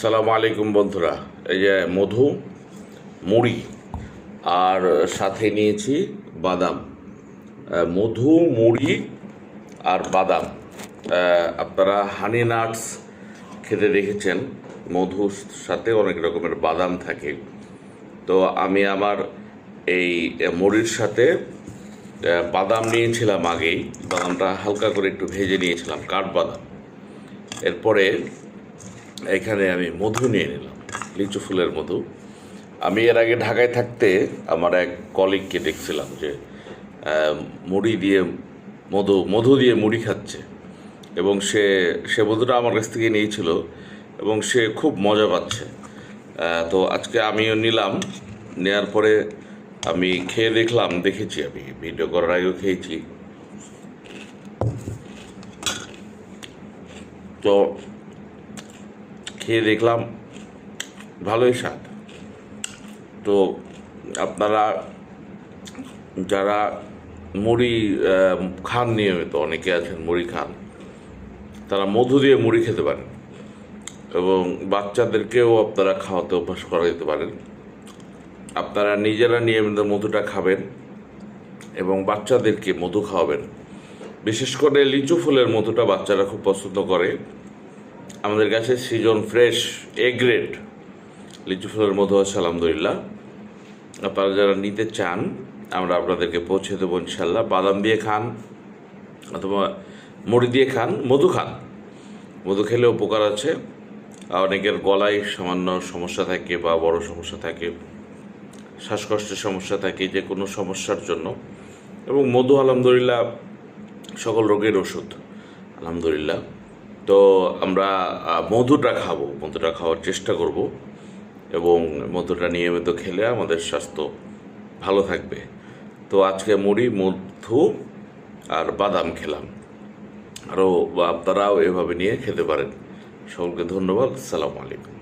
সালামু আলাইকুম বন্ধুরা। এই যে মধু, মুড়ি আর সাথে নিয়েছি বাদাম। মধু, মুড়ি আর বাদাম। আপনারা হানি নাটস খেতে দেখেছেন, মধুর সাথে অনেক রকমের বাদাম থাকে। তো আমি আমার এই মুড়ির সাথে বাদাম নিয়েছিলাম আগেই। বাদামটা হালকা করে একটু ভেজে নিয়েছিলাম, কাঠবাদাম। এরপরে এখানে আমি মধু নিয়ে নিলাম, লিচু ফুলের মধু। আমি এর আগে ঢাকায় থাকতে আমার এক কলিগকে দেখছিলাম যে মুড়ি দিয়ে মধু দিয়ে মুড়ি খাচ্ছে, এবং সে মধুটা আমার কাছ থেকে নিয়েছিল এবং সে খুব মজা পাচ্ছে। তো আজকে আমিও নিলাম। নেওয়ার পরে আমি খেয়ে দেখেছি, আমি ভিডিও করার আগেও খেয়েছি। তো খেয়ে দেখলাম ভালোই স্বাদ। তো আপনারা যারা মুড়ি খান নিয়মিত, অনেকে আছেন মুড়ি খান, তারা মধু দিয়ে মুড়ি খেতে পারেন, এবং বাচ্চাদেরকেও আপনারা খাওয়াতে অভ্যাস করা যেতে পারেন। আপনারা নিজেরা নিয়মিত মধুটা খাবেন এবং বাচ্চাদেরকে মধু খাওয়াবেন। বিশেষ করে লিচু ফুলের মধুটা বাচ্চারা খুব পছন্দ করে। আমাদের কাছে সিজন ফ্রেশ গ্রেড লিচু ফুলের মধু আছে, আলহামদুলিল্লাহ। আপনারা যারা নিতে চান আমরা আপনাদেরকে পৌঁছে দেবো ইনশাল্লাহ। বাদাম দিয়ে খান অথবা মুড়ি দিয়ে খান, মধু খান। মধু খেলে উপকার আছে। অনেকের গলায় সামান্য সমস্যা থাকে বা বড় সমস্যা থাকে, শ্বাসকষ্টের সমস্যা থাকে, যে কোনো সমস্যার জন্য। এবং মধু আলহামদুলিল্লাহ সকল রোগের ওষুধ, আলহামদুলিল্লাহ। তো আমরা মধুটা খাওয়ার চেষ্টা করব, এবং মধুটা নিয়মিত খেলে আমাদের স্বাস্থ্য ভালো থাকবে। তো আজকে মুড়ি, মধু আর বাদাম খেলাম। আরও আপনারাও এভাবে নিয়ে খেতে পারেন। সকলকে ধন্যবাদ। আসসালামু আলাইকুম।